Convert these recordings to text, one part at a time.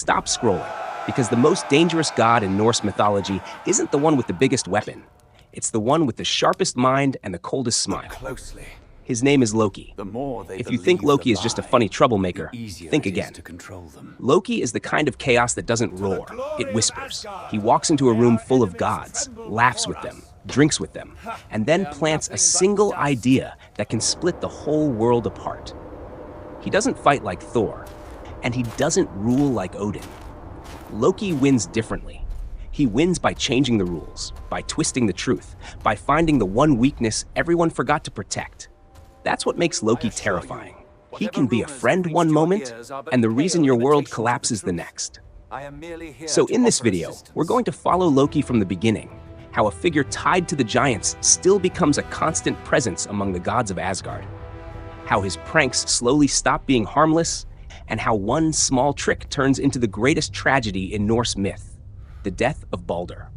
stop scrolling, because the most dangerous god in Norse mythology isn't the one with the biggest weapon. It's the one with the sharpest mind and the coldest smile. Closely. His name is Loki. The more they If you think believe Loki the is just a lie, funny troublemaker, the easier think it is again. to control them. Loki is the kind of chaos that doesn't roar, it whispers. He walks into a room full of gods, laughs with them, drinks with them, and then plants a single idea that can split the whole world apart. He doesn't fight like Thor, and he doesn't rule like Odin. Loki wins differently. He wins by changing the rules, by twisting the truth, by finding the one weakness everyone forgot to protect. That's what makes Loki terrifying. He can be a friend one moment, and the reason your world collapses the next. So in this video, we're going to follow Loki from the beginning, how a figure tied to the giants still becomes a constant presence among the gods of Asgard, how his pranks slowly stop being harmless, and how one small trick turns into the greatest tragedy in Norse myth, the death of Baldr.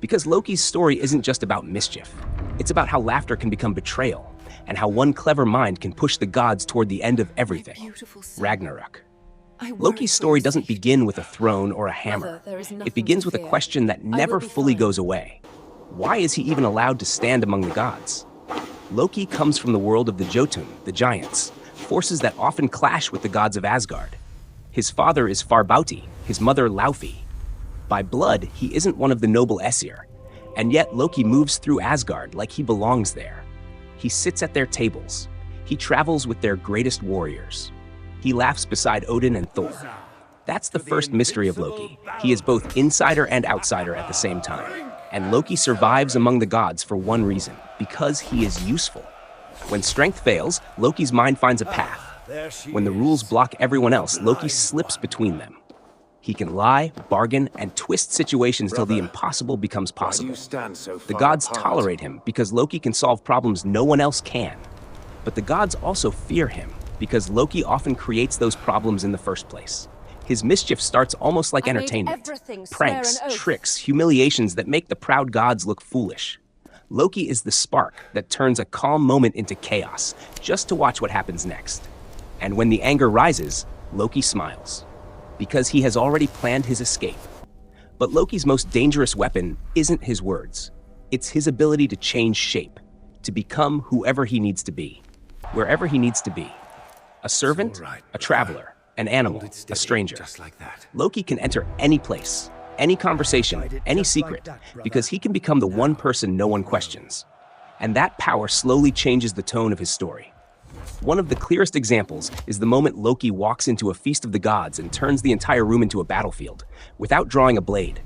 Because Loki's story isn't just about mischief, it's about how laughter can become betrayal, and how one clever mind can push the gods toward the end of everything, Ragnarök. Loki's story doesn't begin with a throne or a hammer. It begins with a question that never fully goes away. Why is he even allowed to stand among the gods? Loki comes from the world of the Jotun, the giants, forces that often clash with the gods of Asgard. His father is Farbauti, his mother Laufey. By blood, he isn't one of the noble Aesir, and yet Loki moves through Asgard like he belongs there. He sits at their tables. He travels with their greatest warriors. He laughs beside Odin and Thor. That's the first mystery of Loki. He is both insider and outsider at the same time. And Loki survives among the gods for one reason, because he is useful. When strength fails, Loki's mind finds a path. When the rules block everyone else, Loki slips between them. He can lie, bargain, and twist situations till the impossible becomes possible. The gods tolerate him because Loki can solve problems no one else can. But the gods also fear him because Loki often creates those problems in the first place. His mischief starts almost like entertainment. Pranks, tricks, humiliations that make the proud gods look foolish. Loki is the spark that turns a calm moment into chaos, just to watch what happens next. And when the anger rises, Loki smiles, because he has already planned his escape. But Loki's most dangerous weapon isn't his words. It's his ability to change shape, to become whoever he needs to be, wherever he needs to be. A servant, a traveler, an animal, a stranger. Loki can enter any place, any conversation, any secret, because he can become the one person no one questions. And that power slowly changes the tone of his story. One of the clearest examples is the moment Loki walks into a feast of the gods and turns the entire room into a battlefield, without drawing a blade.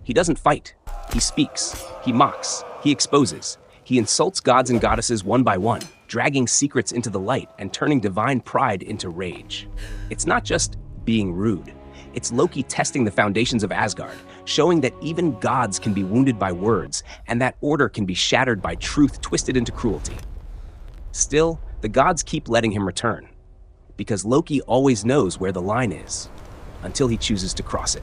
He doesn't fight. He speaks. He mocks. He exposes. He insults gods and goddesses one by one, dragging secrets into the light and turning divine pride into rage. It's not just being rude. It's Loki testing the foundations of Asgard, showing that even gods can be wounded by words, and that order can be shattered by truth twisted into cruelty. Still, the gods keep letting him return, because Loki always knows where the line is, until he chooses to cross it.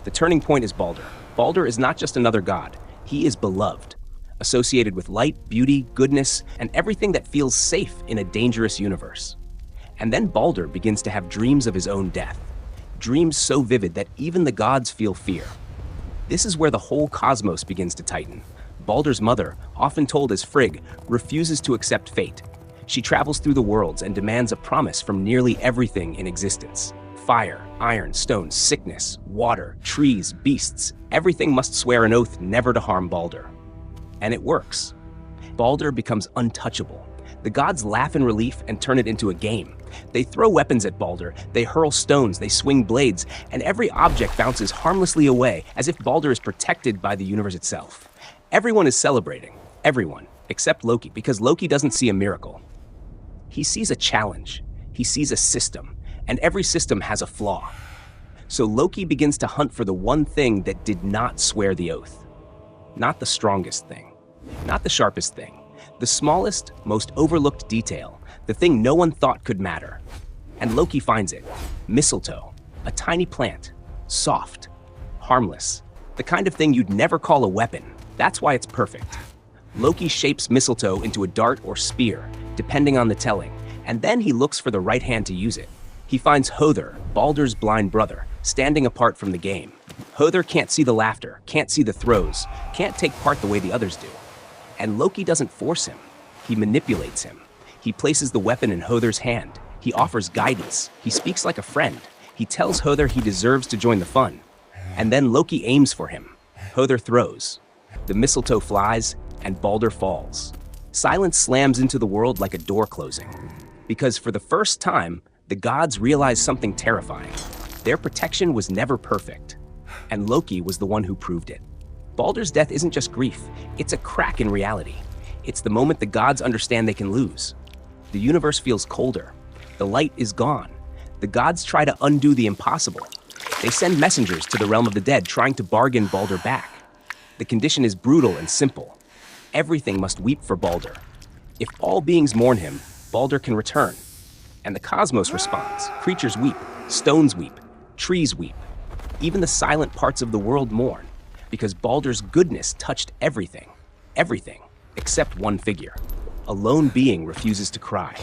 The turning point is Baldr. Baldr is not just another god, he is beloved, associated with light, beauty, goodness, and everything that feels safe in a dangerous universe. And then Baldr begins to have dreams of his own death, dreams so vivid that even the gods feel fear. This is where the whole cosmos begins to tighten. Baldr's mother, often told as Frigg, refuses to accept fate. She travels through the worlds and demands a promise from nearly everything in existence. Fire, iron, stones, sickness, water, trees, beasts, everything must swear an oath never to harm Baldr. And it works. Baldr becomes untouchable. The gods laugh in relief and turn it into a game. They throw weapons at Baldr, they hurl stones, they swing blades, and every object bounces harmlessly away as if Baldr is protected by the universe itself. Everyone is celebrating, everyone, except Loki, because Loki doesn't see a miracle. He sees a challenge, he sees a system, and every system has a flaw. So Loki begins to hunt for the one thing that did not swear the oath. Not the strongest thing, not the sharpest thing, the smallest, most overlooked detail, the thing no one thought could matter. And Loki finds it. Mistletoe, a tiny plant, soft, harmless, the kind of thing you'd never call a weapon. That's why it's perfect. Loki shapes mistletoe into a dart or spear, depending on the telling, and then he looks for the right hand to use it. He finds Höður, Baldr's blind brother, standing apart from the game. Höður can't see the laughter, can't see the throws, can't take part the way the others do. And Loki doesn't force him. He manipulates him. He places the weapon in Höður's hand. He offers guidance. He speaks like a friend. He tells Höður he deserves to join the fun. And then Loki aims for him. Höður throws. The mistletoe flies, and Baldr falls. Silence slams into the world like a door closing. Because for the first time, the gods realized something terrifying. Their protection was never perfect. And Loki was the one who proved it. Baldr's death isn't just grief, it's a crack in reality. It's the moment the gods understand they can lose. The universe feels colder. The light is gone. The gods try to undo the impossible. They send messengers to the realm of the dead trying to bargain Baldr back. The condition is brutal and simple. Everything must weep for Baldr. If all beings mourn him, Baldr can return. And the cosmos responds. Creatures weep, stones weep, trees weep. Even the silent parts of the world mourn, because Baldr's goodness touched everything, except one figure. A lone being refuses to cry.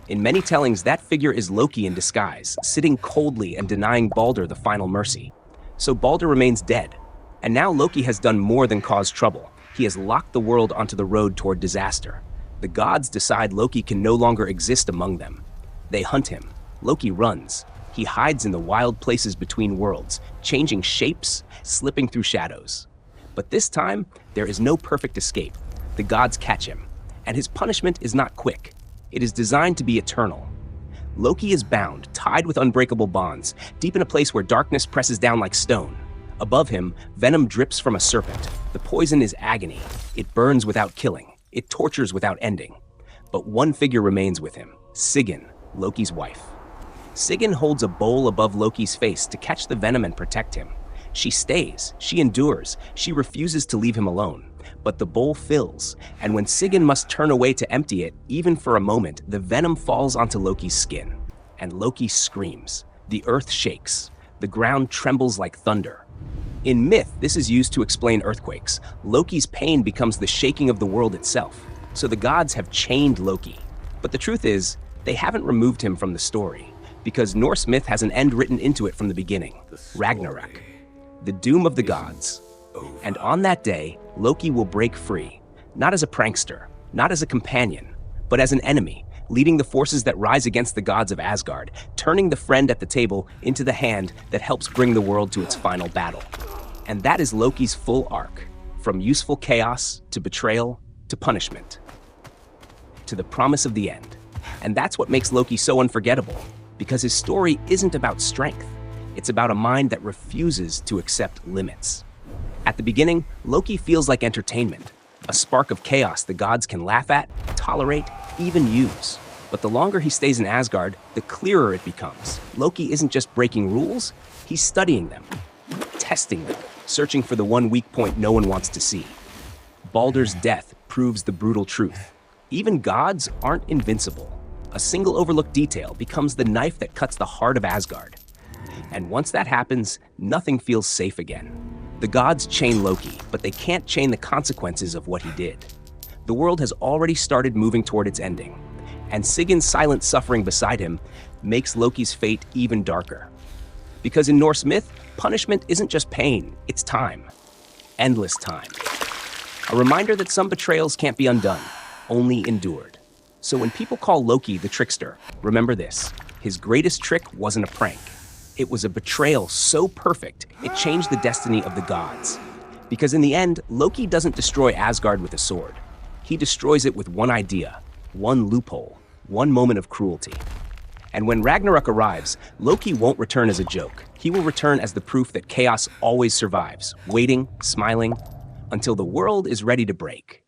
In many tellings, that figure is Loki in disguise, sitting coldly and denying Baldr the final mercy. So Baldr remains dead. And now Loki has done more than cause trouble. He has locked the world onto the road toward disaster. The gods decide Loki can no longer exist among them. They hunt him. Loki runs. He hides in the wild places between worlds, changing shapes, slipping through shadows. But this time, there is no perfect escape. The gods catch him. And his punishment is not quick. It is designed to be eternal. Loki is bound, tied with unbreakable bonds, deep in a place where darkness presses down like stone. Above him, venom drips from a serpent. The poison is agony. It burns without killing. It tortures without ending. But one figure remains with him, Sigyn, Loki's wife. Sigyn holds a bowl above Loki's face to catch the venom and protect him. She stays, she endures, she refuses to leave him alone. But the bowl fills, and when Sigyn must turn away to empty it, even for a moment, the venom falls onto Loki's skin. And Loki screams. The earth shakes. The ground trembles like thunder. In myth, this is used to explain earthquakes. Loki's pain becomes the shaking of the world itself. So the gods have chained Loki. But the truth is, they haven't removed him from the story, because Norse myth has an end written into it from the beginning, Ragnarök, the doom of the gods. And on that day, Loki will break free, not as a prankster, not as a companion, but as an enemy, leading the forces that rise against the gods of Asgard, turning the friend at the table into the hand that helps bring the world to its final battle. And that is Loki's full arc, from useful chaos to betrayal to punishment, to the promise of the end. And that's what makes Loki so unforgettable, because his story isn't about strength. It's about a mind that refuses to accept limits. At the beginning, Loki feels like entertainment, a spark of chaos the gods can laugh at, tolerate, even use. But the longer he stays in Asgard, the clearer it becomes. Loki isn't just breaking rules, he's studying them, testing them, searching for the one weak point no one wants to see. Baldr's death proves the brutal truth. Even gods aren't invincible. A single overlooked detail becomes the knife that cuts the heart of Asgard. And once that happens, nothing feels safe again. The gods chain Loki, but they can't chain the consequences of what he did. The world has already started moving toward its ending, and Sigyn's silent suffering beside him makes Loki's fate even darker. Because in Norse myth, punishment isn't just pain, it's time. Endless time. A reminder that some betrayals can't be undone, only endured. So when people call Loki the Trickster, remember this: his greatest trick wasn't a prank. It was a betrayal so perfect, it changed the destiny of the gods. Because in the end, Loki doesn't destroy Asgard with a sword. He destroys it with one idea, one loophole, one moment of cruelty. And when Ragnarök arrives, Loki won't return as a joke. He will return as the proof that chaos always survives, waiting, smiling, until the world is ready to break.